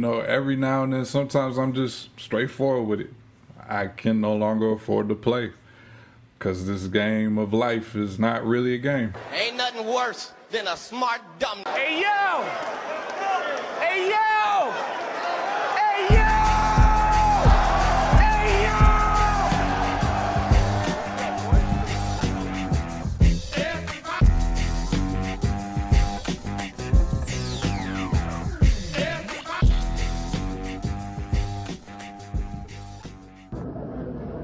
every now and then, sometimes I'm just straightforward with it. I can no longer afford to play because this game of life is not really a game. Ain't nothing worse than a smart dumb. Hey yo! Hey yo! Hey yo! Hey yo!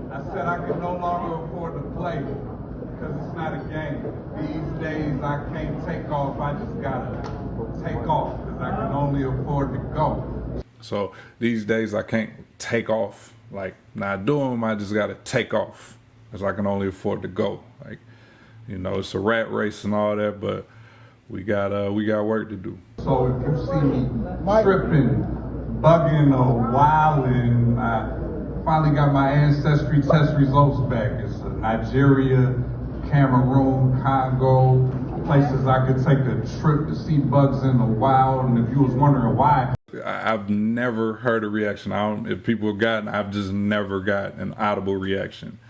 I said I can no longer afford to play because it's not a game. These days I can't take off, I just gotta take off because I can only afford to go. So these days I can't take off, like not doing them, I just gotta take off because I can only afford to go. Like, it's a rat race and all that, but we got work to do. So if you see me tripping, bugging or wilding, I finally got my ancestry test results back. It's Nigeria, Cameroon, Congo, places I could take a trip to see bugs in the wild. And if you was wondering why, I've never heard a reaction. If people have gotten, I've just never got an audible reaction.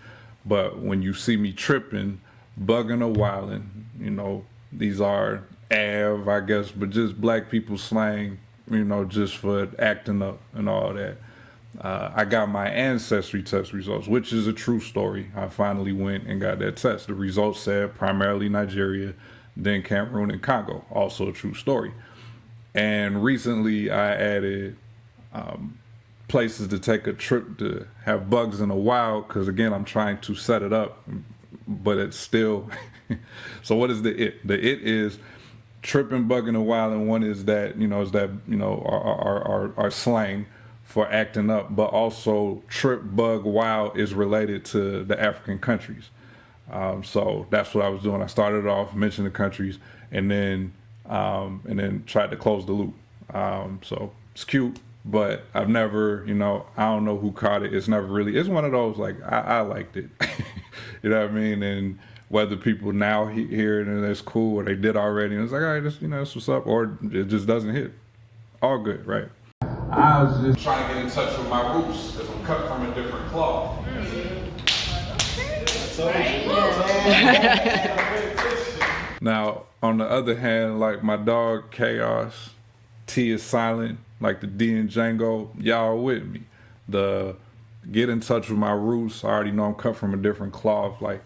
But when you see me tripping, bugging or wilding, these are Av, I guess, but just black people slang, just for acting up and all that. I got my ancestry test results, which is a true story. I finally went and got that test. The results said primarily Nigeria, then Cameroon and Congo, also a true story. And recently I added places to take a trip to have bugs in the wild, because again, I'm trying to set it up, but it's still, so what is the it? The it is tripping, bugging, and wild, and one is that, our slang for acting up, but also trip, bug, wild is related to the African countries. So that's what I was doing. I started off, mentioned the countries, and then tried to close the loop. So it's cute, but I've never, I don't know who caught it. It's never really, it's one of those, like, I liked it. You know what I mean? And whether people now hear it and it's cool, or they did already, and it's like, all right, that's what's up, or it just doesn't hit. All good, right? I was just trying to get in touch with my roots because I'm cut from a different cloth. Now, on the other hand, like my dog Chaos, T is silent, like the D in Django, y'all with me. The get in touch with my roots, I already know I'm cut from a different cloth. Like,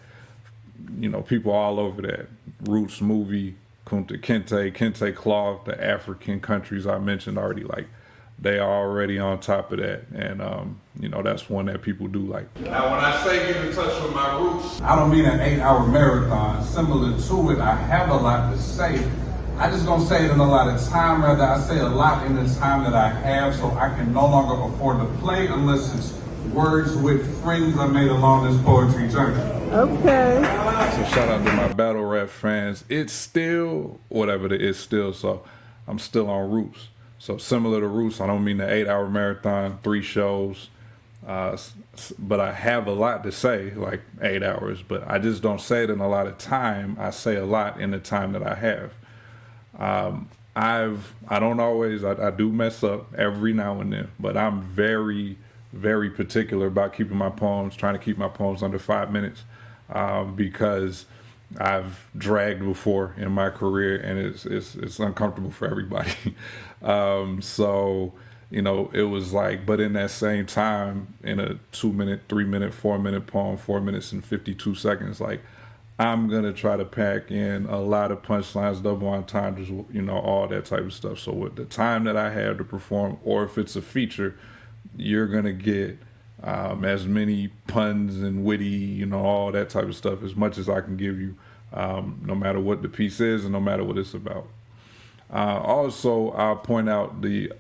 people all over that. Roots movie, Kunta Kinte cloth, the African countries I mentioned already, like, they are already on top of that, and that's one that people do like. Now, when I say get in touch with my roots, I don't mean an 8-hour marathon. Similar to it, I have a lot to say. I just don't say it in a lot of time. Rather, I say a lot in the time that I have, so I can no longer afford to play unless it's words with friends I made along this poetry journey. Okay. So shout out to my battle rap fans. It's still whatever it is still. So I'm still on Roots. So similar to Roots, I don't mean the 8-hour marathon, 3 shows, but I have a lot to say, like 8 hours, but I just don't say it in a lot of time. I say a lot in the time that I have. I do mess up every now and then, but I'm very, very particular about keeping my poems, trying to keep my poems under 5 minutes, because I've dragged before in my career, and it's uncomfortable for everybody. So it was like, but in that same time, in a 2-minute, 3-minute, 4-minute poem, 4 minutes and 52 seconds, like, I'm gonna try to pack in a lot of punchlines, double entendres, all that type of stuff. So with the time that I have to perform, or if it's a feature, you're gonna get as many puns and witty, all that type of stuff, as much as I can give you, no matter what the piece is and no matter what it's about. Also, I'll point out the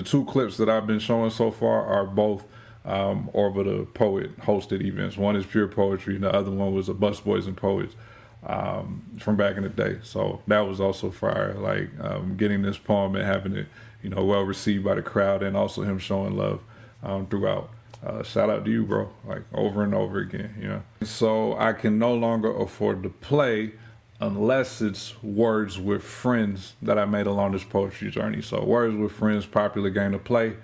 2 clips that I've been showing so far are both Orva the Poet hosted events. One is Pure Poetry, and the other one was a Busboys and Poets from back in the day. So that was also fire, like getting this poem and having it, well received by the crowd, and also him showing love throughout. Shout out to you, bro, like over and over again, So I can no longer afford to play unless it's Words with Friends that I made along this poetry journey. So Words with Friends, popular game to play.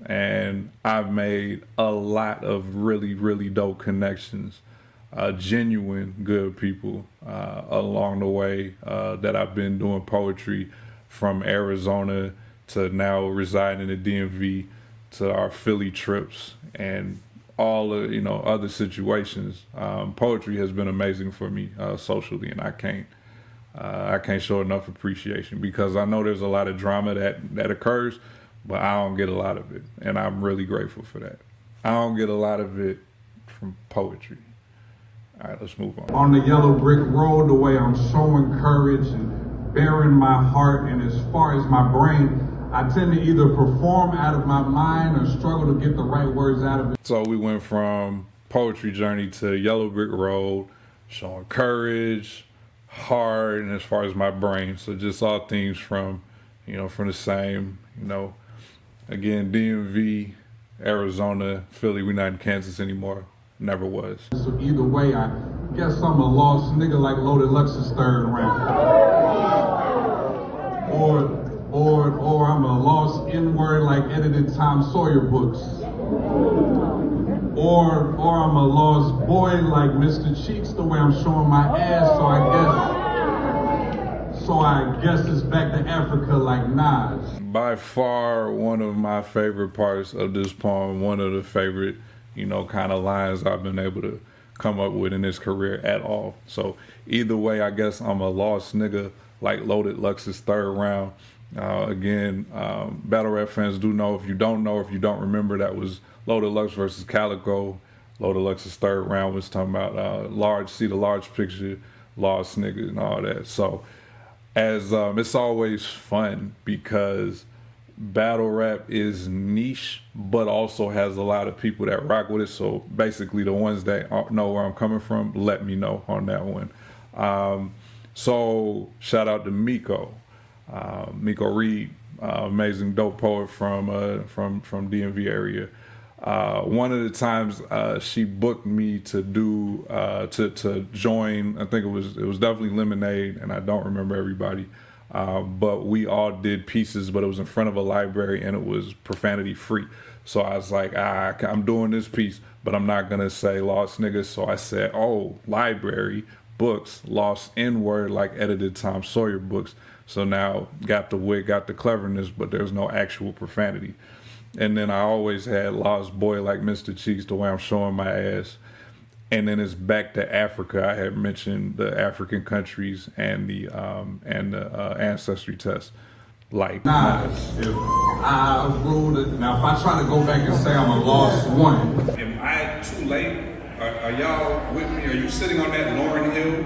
And I've made a lot of really, really dope connections, genuine good people along the way that I've been doing poetry, from Arizona to now residing in the DMV, to our Philly trips and all the other situations. Poetry has been amazing for me socially, and I can't show enough appreciation, because I know there's a lot of drama that occurs, but I don't get a lot of it, and I'm really grateful for that. I don't get a lot of it from poetry. All right, let's move on. On the yellow brick road, the way I'm showing courage and bearing my heart, and as far as my brain, I tend to either perform out of my mind or struggle to get the right words out of it. So we went from poetry journey to yellow brick road, showing courage, heart, and as far as my brain. So just all things from the same, again, DMV, Arizona, Philly. We're not in Kansas anymore. Never was. So either way, I guess I'm a lost nigga like Loaded Lux's third round. Or I'm a lost N-word like edited Tom Sawyer books. Or I'm a lost boy like Mr. Cheeks, the way I'm showing my ass, so I guess it's back to Africa like Nas. By far one of my favorite parts of this poem, one of the favorite, kind of lines I've been able to come up with in this career at all. So either way, I guess I'm a lost nigga like Loaded Lux's third round. Again, battle rap fans do know. If you don't know, if you don't remember, that was Loaded Lux versus Calico. Loaded Lux's third round was talking about see the large picture, lost nigga, and all that. So as it's always fun, because battle rap is niche, but also has a lot of people that rock with it. So basically, the ones that know where I'm coming from, let me know on that one. So shout out to Miko. Miko Reed, amazing dope poet from DMV area. One of the times she booked me to do to join, I think it was definitely Lemonade, and I don't remember everybody, but we all did pieces, but it was in front of a library and it was profanity free. So I was like, I'm doing this piece, but I'm not gonna say lost niggas. So I said, oh, library books, lost N-word like edited Tom Sawyer books. So now got the wit, got the cleverness, but there's no actual profanity. And then I always had lost boy like Mr. Cheeks, the way I'm showing my ass. And then it's back to Africa. I had mentioned the African countries and the ancestry test. Like Nas. If I ruled it, now if I try to go back and say I'm a lost one. Am I too late? Are y'all with me? Are you sitting on that Lauryn Hill?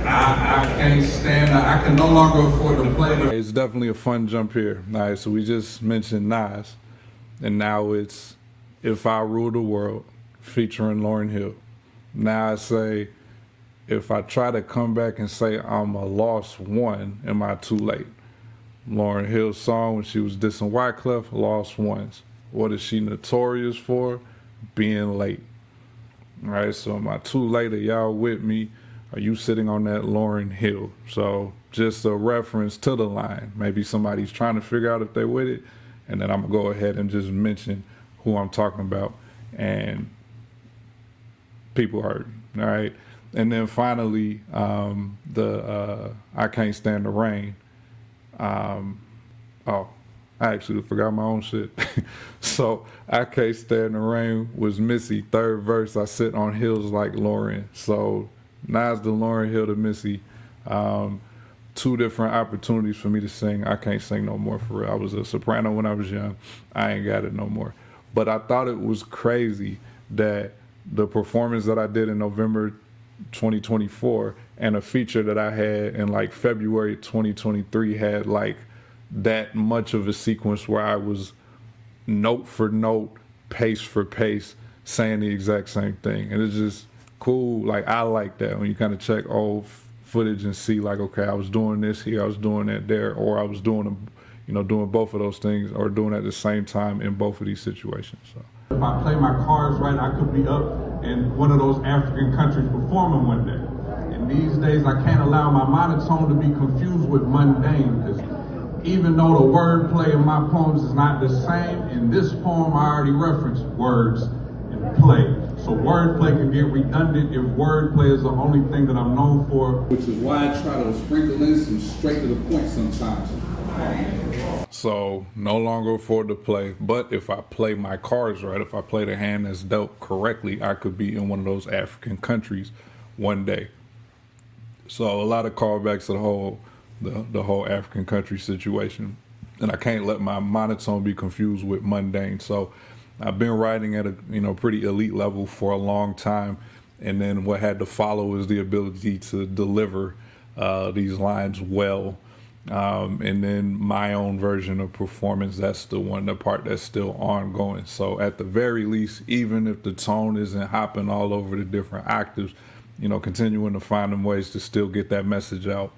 I can't stand it. I can no longer afford to play the... It's definitely a fun jump here. All right, so we just mentioned Nas, and now it's If I Rule the World, featuring Lauryn Hill. Now I say, if I try to come back and say I'm a lost one, am I too late? Lauryn Hill's song when she was dissing Wyclef, Lost Ones. What is she notorious for? Being late. All right, so am I too late? Are y'all with me? Are you sitting on that Lauryn Hill? So just a reference to the line. Maybe somebody's trying to figure out if they're with it, and then I'm gonna go ahead and just mention who I'm talking about, and people heard, all right? And then finally, I Can't Stand the Rain. I actually forgot my own shit. So I Can't Stand the Rain was Missy, third verse. I sit on hills like Lauryn. So Nas to Lauryn Hill to Missy. Two different opportunities for me to sing. I can't sing no more, for real. I was a soprano when I was young. I ain't got it no more. But I thought it was crazy that the performance that I did in November 2024 and a feature that I had in like February 2023 had like that much of a sequence where I was note for note, pace for pace, saying the exact same thing. And it's just cool. Like, I like that when you kind of check old footage and see like, okay, I was doing this here, I was doing that there, or I was doing doing both of those things, or doing at the same time in both of these situations. So if I play my cards right, I could be up in one of those African countries performing one day. And these days I can't allow my monotone to be confused with mundane, because even though the wordplay in my poems is not the same, in this poem I already referenced words and play. So wordplay can get redundant if wordplay is the only thing that I'm known for. Which is why I try to sprinkle in some straight to the point sometimes. So no longer afford to play, but if I play my cards right, if I play the hand that's dealt correctly, I could be in one of those African countries one day. So a lot of callbacks to the whole African country situation, and I can't let my monotone be confused with mundane. So I've been writing at a pretty elite level for a long time, and then what had to follow is the ability to deliver these lines well, and then my own version of performance. That's the part that's still ongoing. So at the very least, even if the tone isn't hopping all over the different octaves, continuing to find them ways to still get that message out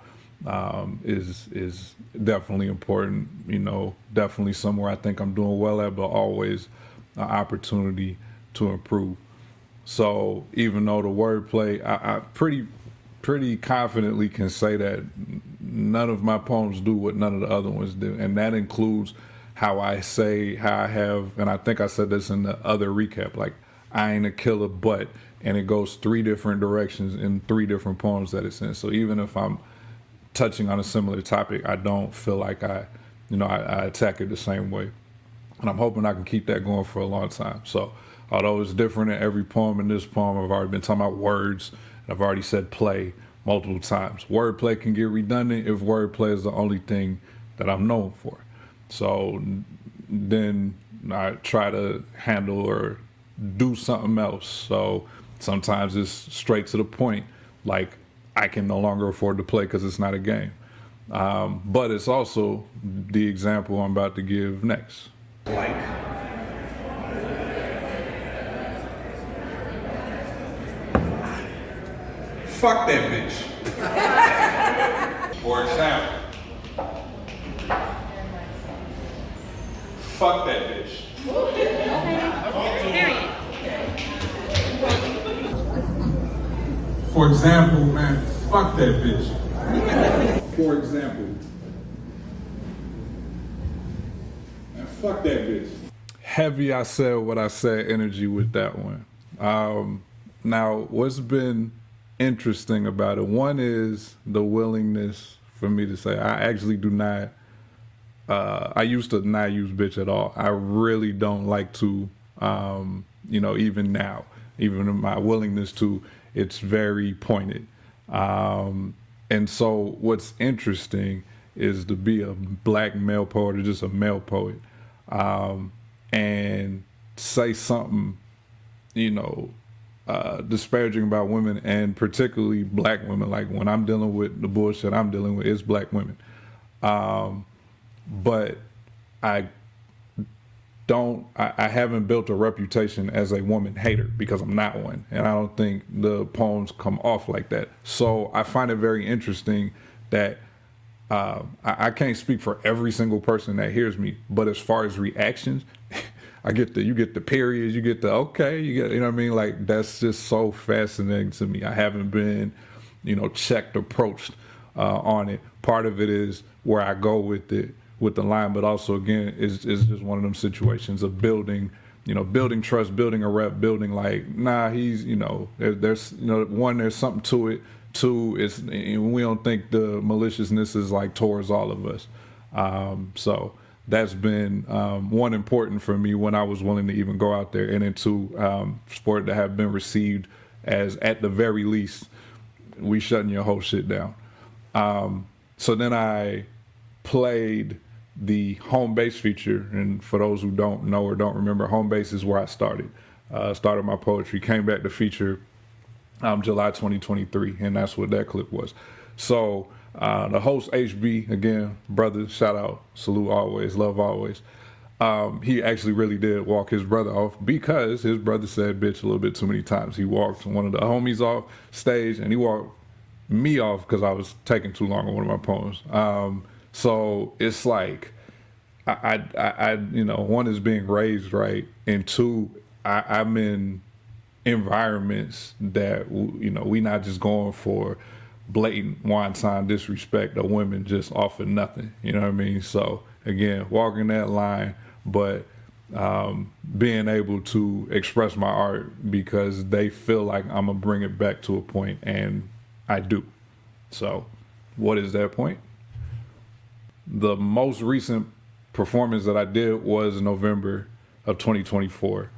is definitely important. Definitely somewhere I think I'm doing well at, but always an opportunity to improve. So even though the wordplay, I pretty confidently can say that none of my poems do what none of the other ones do, and that includes how I have, and I think I said this in the other recap, like I ain't a killer, but, and it goes 3 different directions in 3 different poems that it's in. So even if I'm touching on a similar topic, I don't feel like I attack it the same way. And I'm hoping I can keep that going for a long time. So although it's different in every poem, in this poem I've already been talking about words, and I've already said play multiple times. Wordplay can get redundant if wordplay is the only thing that I'm known for. So then I try to handle or do something else. So sometimes it's straight to the point, like I can no longer afford to play because it's not a game. But it's also the example I'm about to give next. Like, fuck that bitch. For example, fuck that bitch. For example, man, fuck that bitch. For example, man, fuck that bitch. Heavy, I said what I said energy with that one. Now, what's been interesting about it, one is the willingness for me to say, I actually do not, I used to not use bitch at all. I really don't like to, even now, even in my willingness to, it's very pointed. And so what's interesting is to be a black male poet or just a male poet, and say something, disparaging about women, and particularly black women. Like when I'm dealing with the bullshit I'm dealing with, it's black women. But I haven't built a reputation as a woman hater, because I'm not one, and I don't think the poems come off like that. So I find it very interesting that I can't speak for every single person that hears me, but as far as reactions, you get the periods, you get the okay, you know what I mean? Like, that's just so fascinating to me. I haven't been, checked, approached on it. Part of it is where I go with it, with the line, but also again, is just one of them situations of building, building trust, building a rep, building like, nah, he's, there's one, there's something to it. 2, it's, we don't think the maliciousness is like towards all of us. So that's been one, important for me when I was willing to even go out there, and then 2, for it to have been received as, at the very least, we shutting your whole shit down. So then I played the home base feature, and for those who don't know or don't remember, home base is where I started my poetry, came back to feature July 2023, and that's what that clip was. So the host, HB, again, brother, shout out, salute always, love always. He actually really did walk his brother off, because his brother said bitch a little bit too many times. He walked one of the homies off stage, and he walked me off because I was taking too long on one of my poems. So it's like, I one is being raised right, and 2, I'm in environments that, you know, we not just going for blatant wanton disrespect of women just off of nothing. You know what I mean? So again, walking that line, but being able to express my art because they feel like I'm gonna bring it back to a point, and I do. So what is that point? The most recent performance that I did was November of 2024.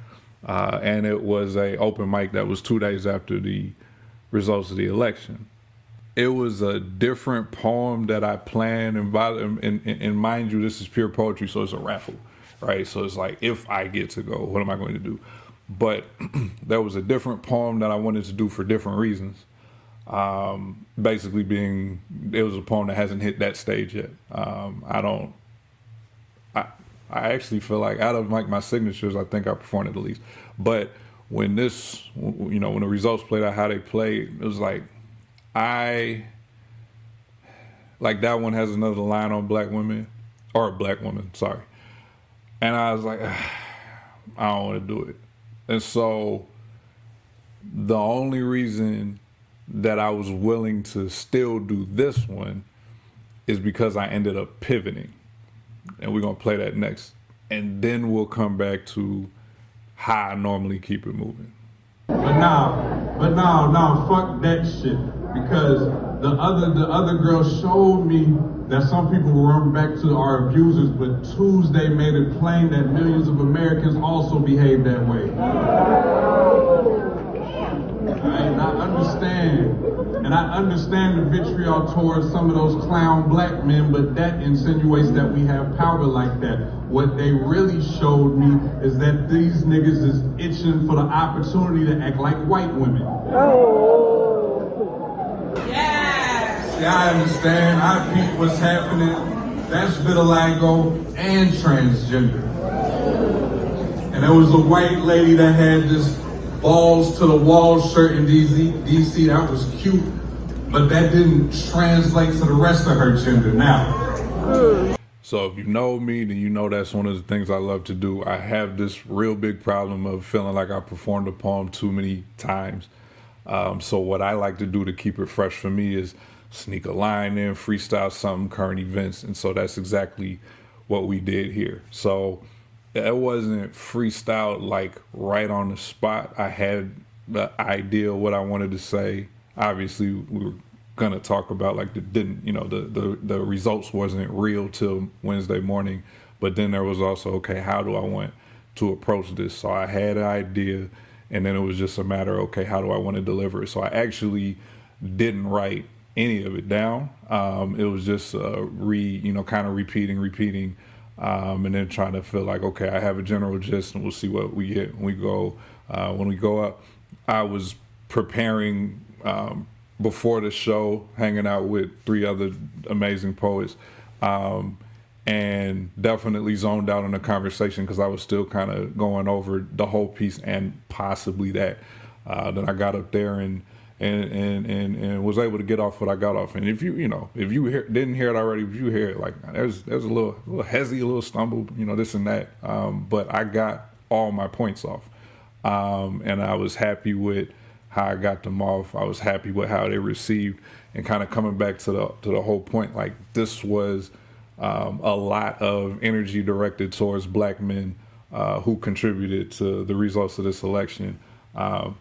And it was a open mic that was 2 days after the results of the election. It was a different poem that I planned, and mind you, this is pure poetry, so it's a raffle, right? So it's like, if I get to go, what am I going to do? But there was a different poem that I wanted to do for different reasons. Basically being, it was a poem that hasn't hit that stage yet. I actually feel like out of like my signatures, I think I performed it the least. But when this, you know, when the results played out how they played, it was like, like that one has another line on black women, or a black woman, sorry. And I was like, I don't want to do it. And so the only reason that I was willing to still do this one is because I ended up pivoting. And we're going to play that next. And then we'll come back to how I normally keep it moving. But now, fuck that shit. Because the other girl showed me that some people will run back to our abusers, but Tuesday made it plain that millions of Americans also behave that way. And I understand the vitriol towards some of those clown black men, but that insinuates that we have power like that. What they really showed me is that these niggas is itching for the opportunity to act like white women. Yes! Yeah, I understand. I peep what's happening. That's vitiligo and transgender. And there was a white lady that had this balls to the wall shirt in DC. That was cute, but that didn't translate to the rest of her gender. Now, so if you know me, then you know that's one of the things I love to do. I have this real big problem of feeling like I performed a poem too many times. So what I like to do to keep it fresh for me is sneak a line in, freestyle some current events. And so that's exactly what we did here. So it wasn't freestyle like right on the spot. I had the idea of what I wanted to say. Obviously, we were gonna talk about like the results wasn't real till Wednesday morning. But then there was also, okay, how do I want to approach this? So I had an idea, and then it was just a matter, okay, how do I want to deliver it? So I actually didn't write any of it down. It was just kind of repeating. And then trying to feel like, okay, I have a general gist, and we'll see what we get when we go up. I was preparing before the show, hanging out with 3 other amazing poets, and definitely zoned out in the conversation because I was still kind of going over the whole piece and possibly that. Then I got up there and was able to get off what I got off. And if you didn't hear it already, if you hear it, like there's a little hezzy, a little stumble, this and that. But I got all my points off, and I was happy with how I got them off. I was happy with how they received, and kind of coming back to the whole point. Like this was a lot of energy directed towards black men who contributed to the results of this election. I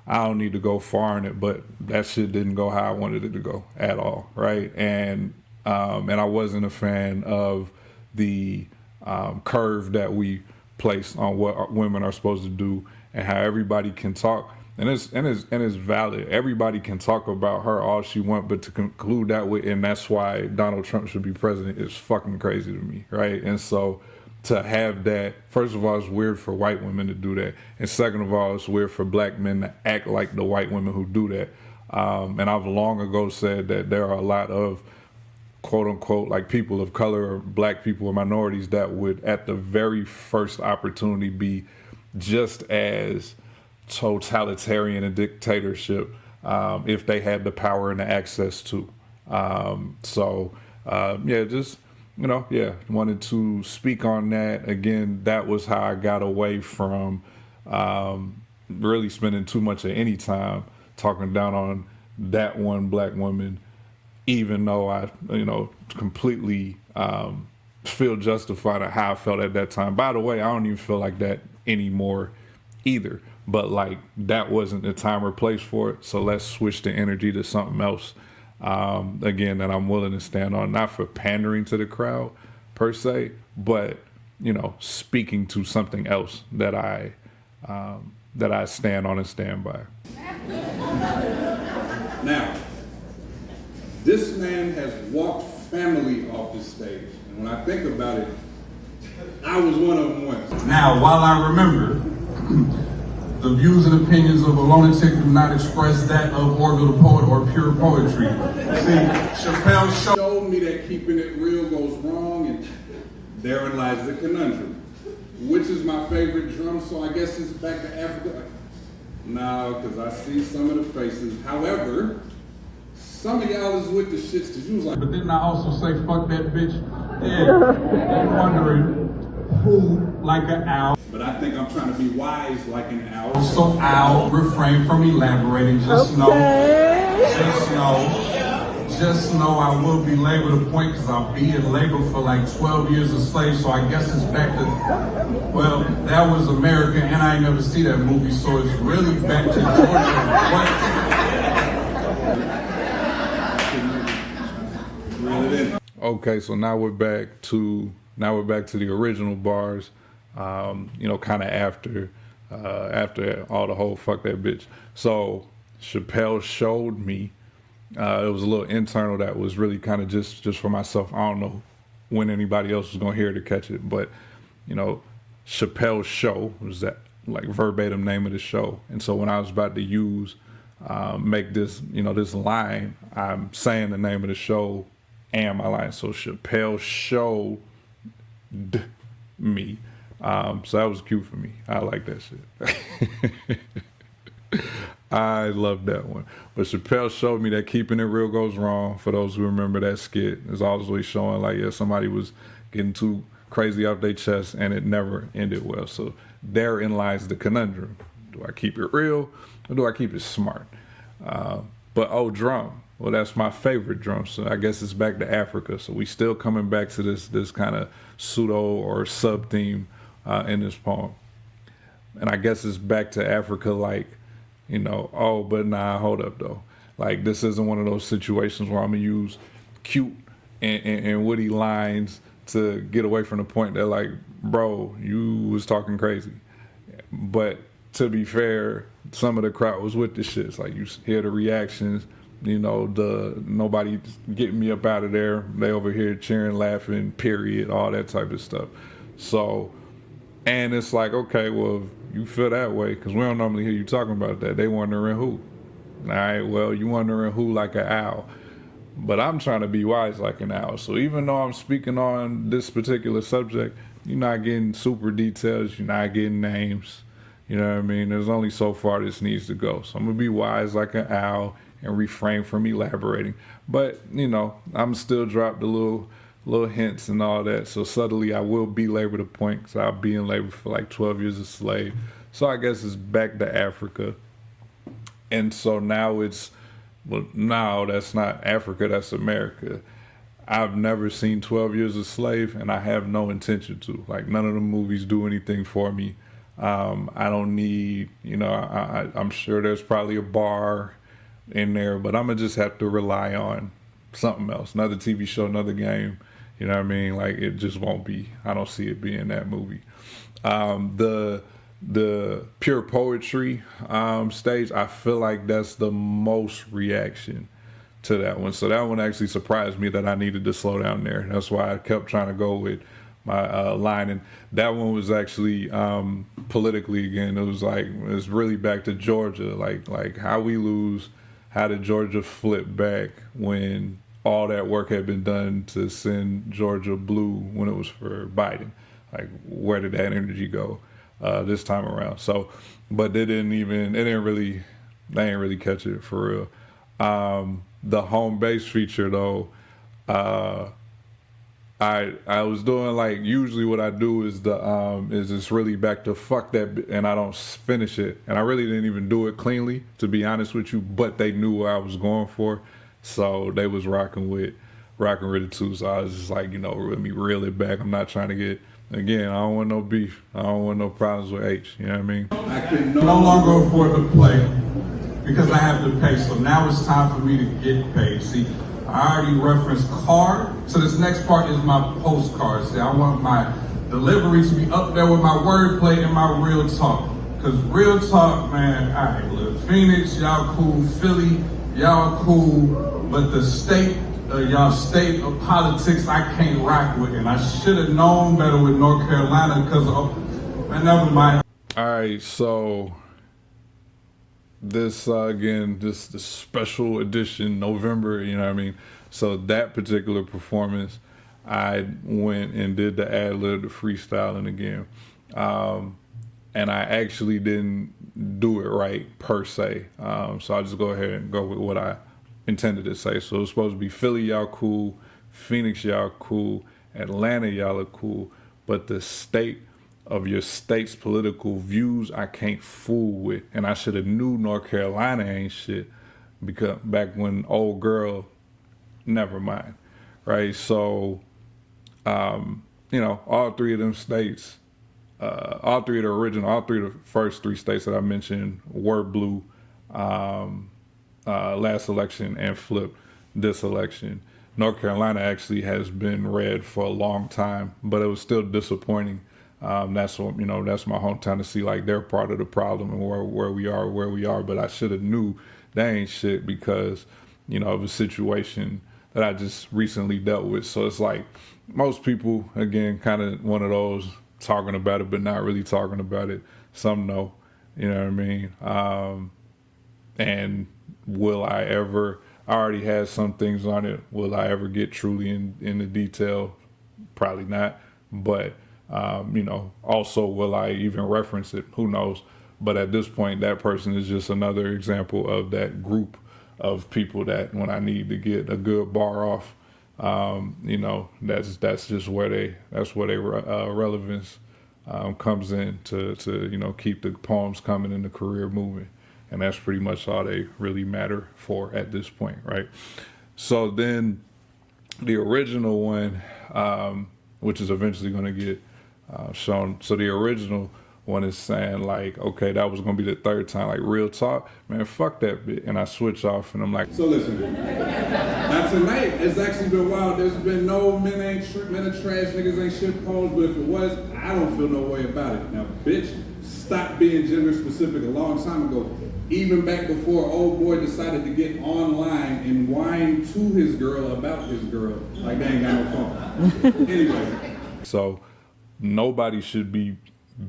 don't need to go far in it, but that shit didn't go how I wanted it to go at all, right? And I wasn't a fan of the curve that we placed on what women are supposed to do and how everybody can talk. And it's valid. Everybody can talk about her all she wants, but to conclude that with, and that's why Donald Trump should be president, is fucking crazy to me, right? And so to have that, first of all, it's weird for white women to do that. And second of all, it's weird for black men to act like the white women who do that. And I've long ago said that there are a lot of quote unquote, like people of color or black people or minorities that would at the very first opportunity be just as totalitarian and dictatorship if they had the power and the access to. Wanted to speak on that. Again, that was how I got away from really spending too much of any time talking down on that one black woman, even though I, completely feel justified at how I felt at that time. By the way, I don't even feel like that anymore either. But like that wasn't the time or place for it. So let's switch the energy to something else. Again, that I'm willing to stand on, not for pandering to the crowd per se, but speaking to something else that I stand on and stand by. Now, this man has walked family off the stage. And when I think about it, I was one of them once. Now, while I remember, the views and opinions of a lunatic do not express that of Orville the Poet or pure poetry. See, Chappelle showed me that keeping it real goes wrong, and therein lies the conundrum. Which is my favorite drum, so I guess it's back to Africa. No, because I see some of the faces. However, some of y'all is with the shits, because you was like, but didn't I also say fuck that bitch? Yeah, I'm wondering who like an owl. But I think I'm trying to be wise like an owl. So I'll refrain from elaborating. Just know I will be labeled a point because I'll be in labor for like 12 years a slave. So I guess it's back to, well, that was America and I ain't never see that movie. So it's really back to Georgia. Okay, so now we're back to the original bars. Kind of after all the whole fuck that bitch. So Chappelle showed me. It was a little internal that was really kind of just for myself. I don't know when anybody else was gonna hear it or catch it, but Chappelle's show was that like verbatim name of the show. And so when I was about to make this this line, I'm saying the name of the show and my line. So Chappelle showed me. So that was cute for me. I like that shit. I love that one. But Chappelle showed me that keeping it real goes wrong. For those who remember that skit, it's always showing like, yeah, somebody was getting too crazy off their chest and it never ended well. So therein lies the conundrum. Do I keep it real or do I keep it smart? But drum. Well, that's my favorite drum. So I guess it's back to Africa. So we still coming back to this kind of pseudo or sub theme in this poem. And I guess it's back to Africa like, but nah, hold up though. Like this isn't one of those situations where I'm gonna use cute and witty lines to get away from the point that like, bro, you was talking crazy. But to be fair, some of the crowd was with the shits. Like you hear the reactions, nobody getting me up out of there. They over here cheering, laughing, period, all that type of stuff. So, and it's like, okay, well, if you feel that way, because we don't normally hear you talking about that. They wondering who. All right, well, you wondering who like an owl. But I'm trying to be wise like an owl. So even though I'm speaking on this particular subject, you're not getting super details. You're not getting names. You know what I mean? There's only so far this needs to go. So I'm going to be wise like an owl and refrain from elaborating. But, I'm still dropped a little hints and all that. So subtly I will be labor the point because I'll be in labor for like 12 years a slave. So I guess it's back to Africa. And so now that's not Africa, that's America. I've never seen 12 Years a Slave and I have no intention to. Like none of the movies do anything for me. I don't need, I'm sure there's probably a bar in there, but I'm gonna just have to rely on something else, another TV show, another game. You know what I mean? Like it just won't be. I don't see it being that movie. The pure poetry stage, I feel like that's the most reaction to that one. So that one actually surprised me that I needed to slow down there. That's why I kept trying to go with my line. And that one was actually politically again. It was like it's really back to Georgia, like how we lose. How did Georgia flip back when all that work had been done to send Georgia blue when it was for Biden? Like, where did that energy go this time around? So, but they didn't really catch it for real. The home base feature though, I was doing like usually what I do is is just really back to fuck that and I don't finish it, and I really didn't even do it cleanly, to be honest with you, but they knew what I was going for, so they was rocking with it too. So I was just like, let me reel it back. I'm not trying to get, again, I don't want no beef, I don't want no problems with H, you know what I mean? I can no longer afford to play because I have to pay, so now it's time for me to get paid. See, I already referenced card, so this next part is my postcard. See, I want my delivery to be up there with my wordplay and my real talk. Because real talk, man, all right, look, Phoenix, y'all cool, Philly, y'all cool, but the state, y'all state of politics, I can't rock with, and I should have known better with North Carolina because, man, never mind. All right, so this again, this special edition November, you know what I mean? So that particular performance, I went and did the ad-lib, the freestyling again. And I actually didn't do it right per se. So I'll just go ahead and go with what I intended to say. So it's supposed to be Philly, y'all cool, Phoenix, y'all cool, Atlanta, y'all are cool, but the state of your state's political views I can't fool with. And I should have knew North Carolina ain't shit, because back when old girl, never mind, right? So, all three of them states, all three of the first three states that I mentioned were blue last election and flipped this election. North Carolina actually has been red for a long time, but it was still disappointing. That's what, that's my hometown, to see like they're part of the problem and where we are. But I should have knew they ain't shit because, of a situation that I just recently dealt with. So it's like most people, again, kind of one of those talking about it, but not really talking about it. Some know, you know what I mean? And will I ever, I already had some things on it. Will I ever get truly in the detail? Probably not. But, also will I even reference it? Who knows? But at this point, that person is just another example of that group of people that when I need to get a good bar off, that's just where their relevance comes in to keep the poems coming and the career moving. And that's pretty much all they really matter for at this point, right? So then the original one, which is eventually going to get shown. So the original one is saying like, okay, that was going to be the third time, like real talk, man, fuck that bit. And I switch off and I'm like, so listen, now tonight, it's actually been wild. There's been no men of trash, niggas ain't shit poems, but if it was, I don't feel no way about it. Now, bitch, stop being gender specific a long time ago. Even back before old boy decided to get online and whine to his girl about his girl, like they ain't got no phone. Anyway. So nobody should be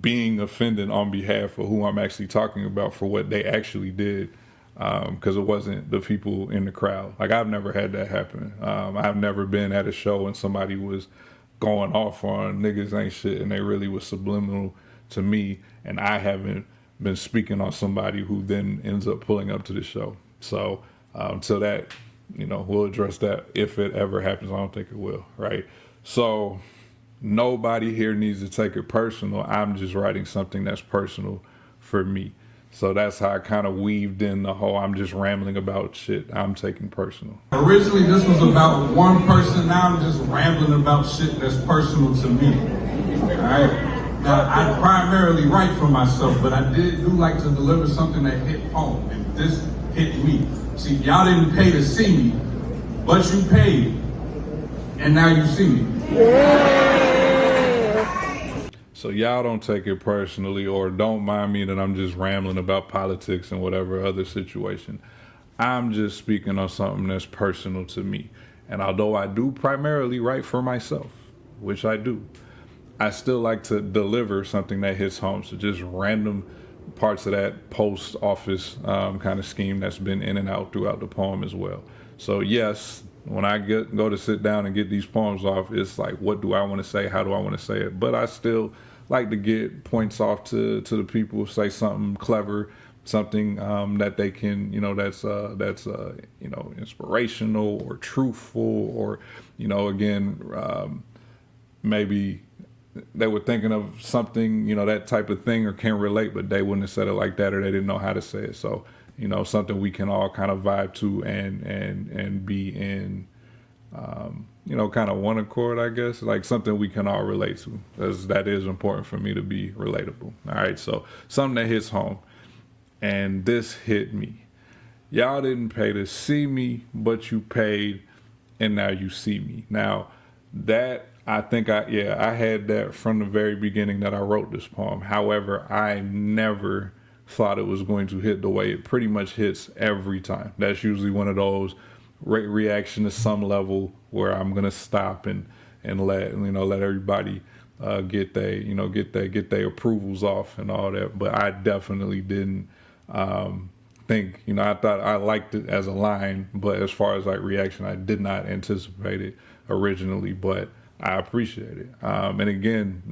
being offended on behalf of who I'm actually talking about for what they actually did, because it wasn't the people in the crowd. Like, I've never had that happen. I've never been at a show and somebody was going off on niggas ain't shit and they really was subliminal to me, and I haven't been speaking on somebody who then ends up pulling up to the show. So until that, we'll address that if it ever happens. I don't think it will, right? So nobody here needs to take it personal. I'm just writing something that's personal for me. So that's how I kind of weaved in the whole I'm just rambling about shit I'm taking personal. Originally, this was about one person. Now I'm just rambling about shit that's personal to me. All right? Now, I primarily write for myself, but I do like to deliver something that hit home, and this hit me. See, y'all didn't pay to see me, but you paid, and now you see me. So y'all don't take it personally, or don't mind me that I'm just rambling about politics and whatever other situation. I'm just speaking on something that's personal to me. And although I do primarily write for myself, which I do, I still like to deliver something that hits home. So just random parts of that post office kind of scheme that's been in and out throughout the poem as well. So yes, when I go to sit down and get these poems off, it's like, what do I want to say? How do I want to say it? But I still like to get points off to the people, say something clever, something that they can, that's inspirational or truthful, or, again, maybe they were thinking of something, you know, that type of thing, or can relate, but they wouldn't have said it like that, or they didn't know how to say it. So, you know, something we can all kind of vibe to and be in, you know, kind of one accord, I guess, like something we can all relate to. That is important for me to be relatable. All right, so something that hits home, and this hit me. Y'all didn't pay to see me, but you paid, and now you see me. Now, that I think I had that from the very beginning that I wrote this poem. However, I never thought it was going to hit the way it pretty much hits every time. That's usually one of those reaction to some level where I'm gonna stop and let everybody get their approvals off and all that. But I definitely didn't think, you know, I thought I liked it as a line, but as far as like reaction, I did not anticipate it originally, but I appreciate it. And again,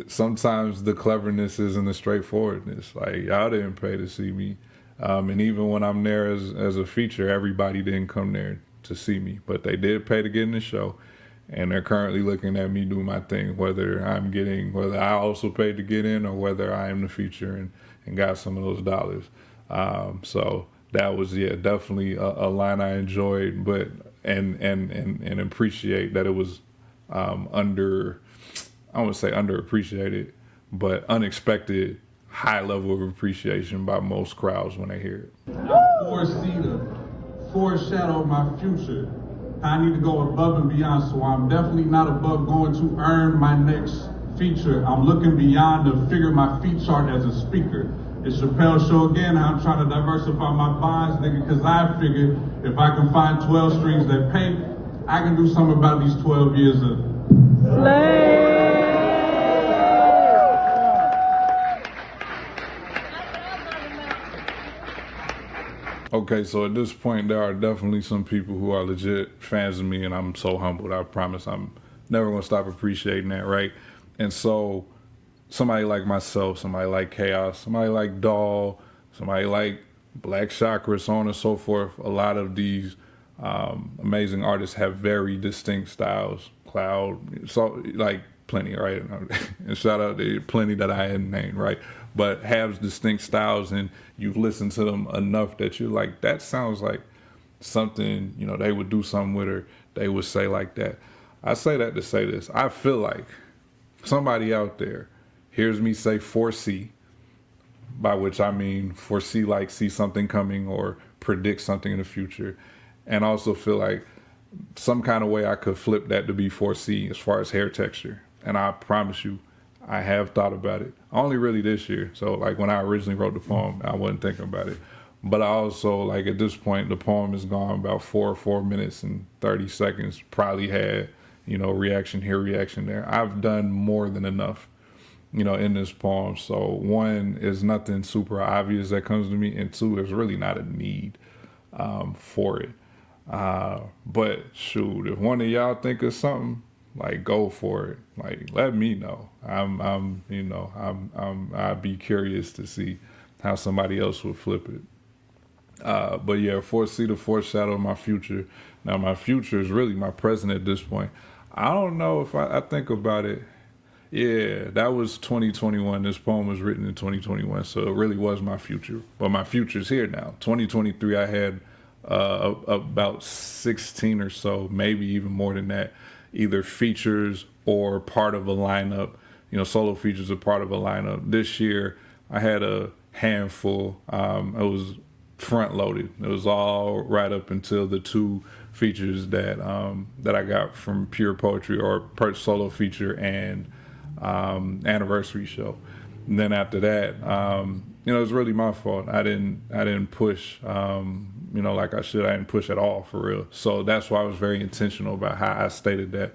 sometimes the cleverness is in the straightforwardness. Like, y'all didn't pay to see me. And even when I'm there as a feature, everybody didn't come there to see me, but they did pay to get in the show. And they're currently looking at me do my thing, whether I also paid to get in or whether I am the feature and got some of those dollars. So that was, definitely a line I enjoyed, but and appreciate that it was I wouldn't say underappreciated, but unexpected high level of appreciation by most crowds when they hear it. Foresee the foreshadow my future. I need to go above and beyond, so I'm definitely not above going to earn my next feature. I'm looking beyond to figure my feet chart as a speaker. It's Chappelle Show again. I'm trying to diversify my bonds, nigga, because I figured if I can find 12 strings that pay, I can do something about these 12 years of slave. Okay, so at this point, there are definitely some people who are legit fans of me, and I'm so humbled. I promise I'm never going to stop appreciating that, right? And so somebody like myself, somebody like Chaos, somebody like Doll, somebody like Black Chakra, so on and so forth, a lot of these amazing artists have very distinct styles. Cloud, so like plenty, right? And shout out to plenty that I hadn't named, right? But have distinct styles, and you've listened to them enough that you're like, that sounds like something, you know, they would do something with, or they would say like that. I say that to say this. I feel like somebody out there hears me say foresee, by which I mean foresee like see something coming or predict something in the future, and also feel like some kind of way I could flip that to be foresee as far as hair texture. And I promise you, I have thought about it. Only really this year. So like when I originally wrote the poem, I wasn't thinking about it. But I also, like at this point, the poem is gone about 4 minutes and 30 seconds. Probably had, you know, reaction here, reaction there. I've done more than enough, you know, in this poem. So one is nothing super obvious that comes to me, and two, there's really not a need for it. But shoot, if one of y'all think of something, like go for it. Like let me know. I'd be curious to see how somebody else would flip it. But yeah, foresee the foreshadow of my future. Now my future is really my present at this point. I don't know if I think about it. Yeah, that was 2021. This poem was written in 2021, so it really was my future. But my future's here now. 2023, I had about 16 or so, maybe even more than that, either features or part of a lineup, you know, solo features are part of a lineup. This year, I had a handful. It was front loaded. It was all right up until the 2 features that I got from Pure Poetry, or solo feature and anniversary show. And then after that, you know, it was really my fault. I didn't push, you know, like I should. I didn't push at all, for real. So that's why I was very intentional about how I stated that,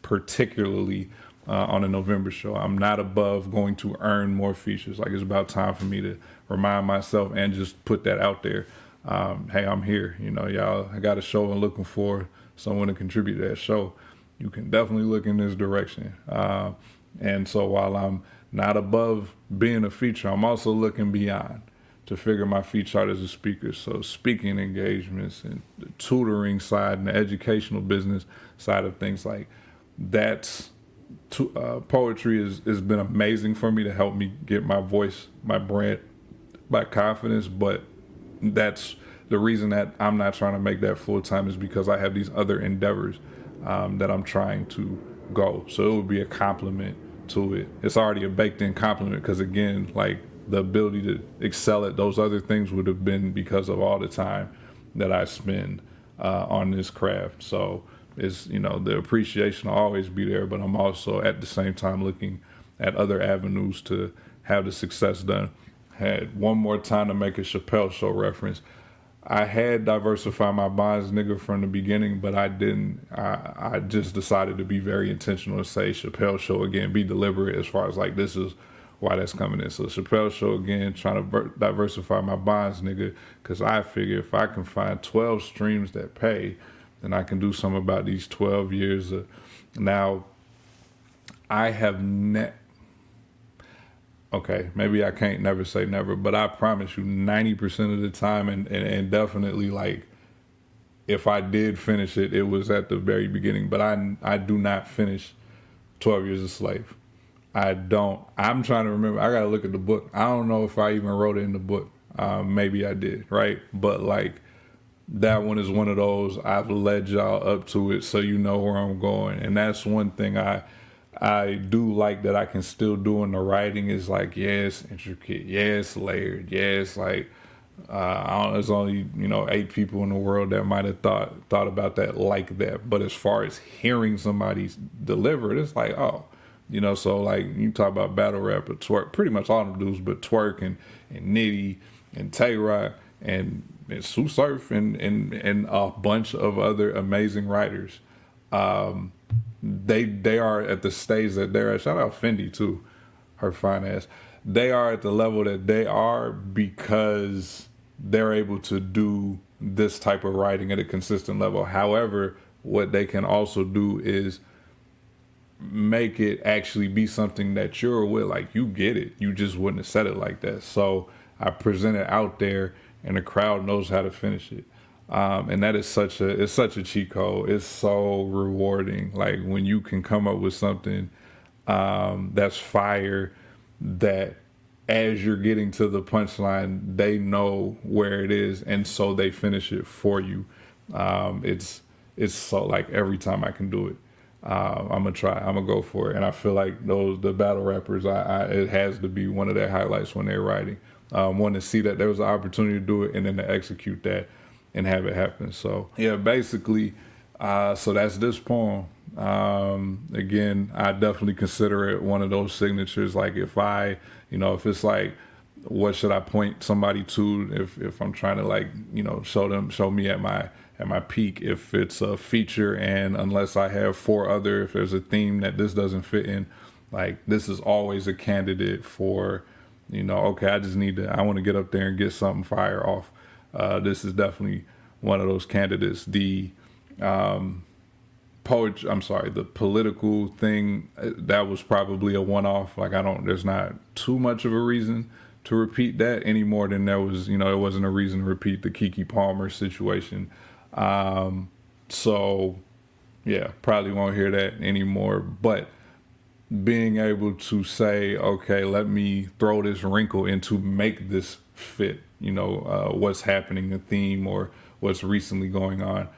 particularly on the November show. I'm not above going to earn more features. Like, it's about time for me to remind myself and just put that out there. Hey, I'm here. You know, y'all, I got a show and looking for someone to contribute to that show. You can definitely look in this direction. And so while I'm not above being a feature, I'm also looking beyond to figure my feature out as a speaker. So speaking engagements and the tutoring side and the educational business side of things, like that's poetry has been amazing for me to help me get my voice, my brand, my confidence. But that's the reason that I'm not trying to make that full time, is because I have these other endeavors that I'm trying to go. So it would be a compliment to it. It's already a baked in compliment, because again, like, the ability to excel at those other things would have been because of all the time that I spend on this craft. So it's, you know, the appreciation will always be there, but I'm also at the same time looking at other avenues to have the success done. Had one more time to make a Chappelle Show reference. I had diversified my bonds, nigga, from the beginning, but I didn't. I just decided to be very intentional and say Chappelle Show again, be deliberate as far as like, this is why that's coming in. So Chappelle Show again, trying to diversify my bonds, nigga, because I figure if I can find 12 streams that pay, then I can do something about these 12 years. Now, I have okay, maybe I can't never say never, but I promise you 90% of the time, and definitely, like, if I did finish it, it was at the very beginning. But I do not finish 12 Years a Slave. I don't. I'm trying to remember. I got to look at the book. I don't know if I even wrote it in the book. Maybe I did, right? But, like, that one is one of those, I've led y'all up to it so you know where I'm going. And that's one thing I do like that I can still do in the writing, is like, yes, intricate, yes, layered, yes, like, there's only, you know, 8 people in the world that might have thought about that like that. But as far as hearing somebody deliver it, it's like, oh, you know. So like, you talk about battle rap or Twerk, pretty much all them dudes, but Twerk and Nitty and Tay Rock and Sue Surf and a bunch of other amazing writers. They are at the stage that they're at. Shout out Fendi too, her fine ass. They are at the level that they are because they're able to do this type of writing at a consistent level. However, what they can also do is make it actually be something that you're with, like, you get it. You just wouldn't have said it like that. So I present it out there, and the crowd knows how to finish it. And that is such a cheat code. It's so rewarding. Like, when you can come up with something that's fire, that as you're getting to the punchline, they know where it is, and so they finish it for you. It's so, like, every time I can do it, I'm gonna go for it. And I feel like the battle rappers, it has to be one of their highlights when they're writing. Want to see that there was an opportunity to do it, and then to execute that and have it happen. So yeah, basically, so that's this poem. Again, I definitely consider it one of those signatures. Like, if it's like, what should I point somebody to if I'm trying to, like, you know, show me at my peak, if it's a feature, and unless I have 4 other, if there's a theme that this doesn't fit in, like, this is always a candidate for, you know, okay, I want to get up there and get something fire off. This is definitely one of those candidates. The the political thing, that was probably a one-off. Like, there's not too much of a reason to repeat that any more than there was, you know, there wasn't a reason to repeat the Keke Palmer situation. So yeah, probably won't hear that anymore. But being able to say, okay, let me throw this wrinkle in to make this fit, you know, what's happening, the theme, or what's recently going on.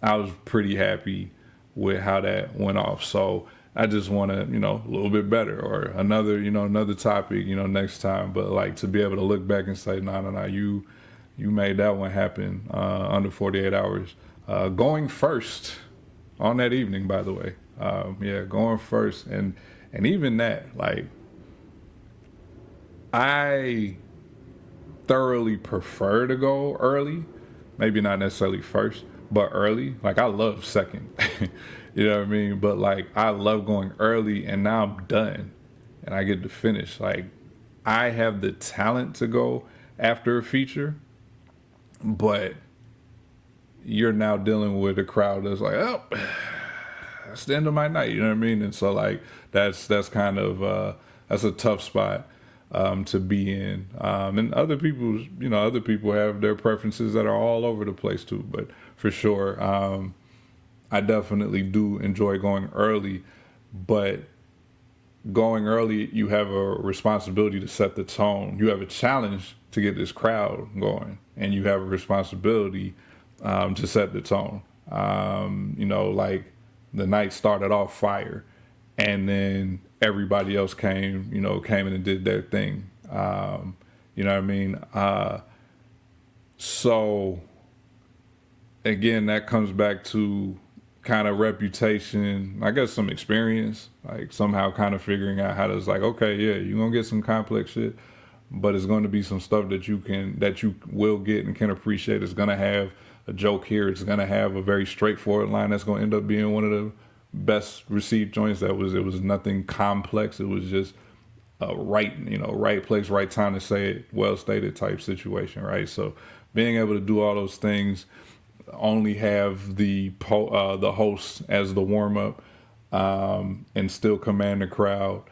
I was pretty happy with how that went off. So I just want to, you know, a little bit better, or another topic, you know, next time. But, like, to be able to look back and say, no, you made that one happen under 48 hours. Going first on that evening, by the way. Going first. And even that, like, I thoroughly prefer to go early. Maybe not necessarily first, but early. Like, I love second. You know what I mean? But, like, I love going early, and now I'm done and I get to finish. Like, I have the talent to go after a feature, but you're now dealing with a crowd that's like, oh, that's the end of my night. You know what I mean? And so, like, that's kind of that's a tough spot. to be in. And other people have their preferences that are all over the place too. But for sure, I definitely do enjoy going early. But going early, you have a responsibility to set the tone. You have a challenge to get this crowd going, and you have a responsibility to set the tone. Like the night started off fire, and then everybody else came in and did their thing. You know what I mean? So again, that comes back to kind of reputation, I guess some experience, like somehow kind of figuring out how to, it's like, okay, yeah, you're gonna get some complex shit, but it's going to be some stuff that you will get and can appreciate. It's gonna have a joke here. It's gonna have a very straightforward line that's gonna end up being one of the best received joints. It was nothing complex. It was just a right place, right time to say it, well stated type situation, right? So being able to do all those things, only have the host as the warm up, and still command the crowd.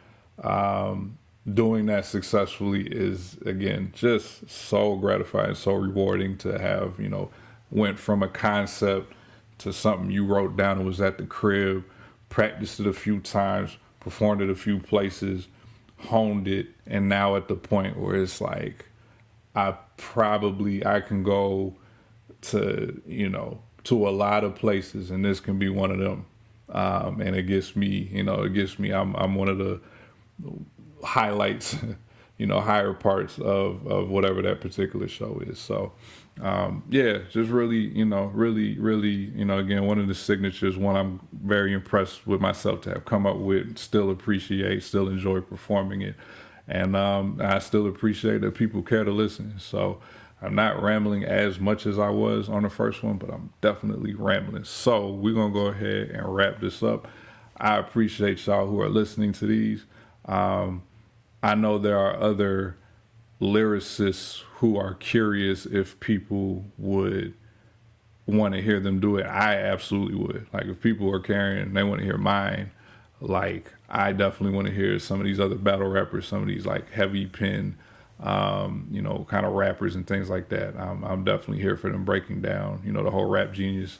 Doing that successfully is, again, just so gratifying, so rewarding to have, went from a concept to something you wrote down and was at the crib, practiced it a few times, performed it a few places, honed it, and now at the point where it's like, I can go to a lot of places, and this can be one of them. And it gets me, I'm one of the highlights, higher parts of whatever that particular show is. So, just really, again, one of the signatures, one I'm very impressed with myself to have come up with, still appreciate, still enjoy performing it. And I still appreciate that people care to listen. So I'm not rambling as much as I was on the first one, but I'm definitely rambling. So we're going to go ahead and wrap this up. I appreciate y'all who are listening to these. I know there are other lyricists who are curious if people would want to hear them do it. I absolutely would. Like, if people are caring and they want to hear mine, like, I definitely want to hear some of these other battle rappers, some of these like heavy pen, kind of rappers and things like that. I'm definitely here for them breaking down, the whole Rap Genius.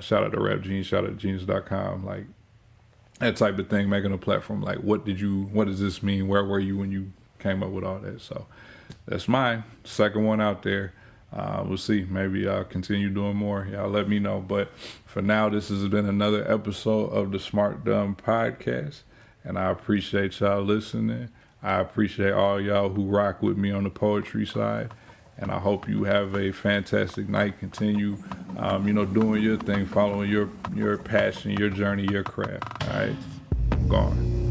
Shout out to Rap Genius, shout out to genius.com, like that type of thing, making a platform. Like, what does this mean? Where were you when you came up with all that? So that's mine. Second one out there. We'll see. Maybe I'll continue doing more. Y'all let me know. But for now, this has been another episode of the Smart Dumb Podcast, and I appreciate y'all listening. I appreciate all y'all who rock with me on the poetry side, and I hope you have a fantastic night. Continue, doing your thing, following your passion, your journey, your craft. All right, I'm gone.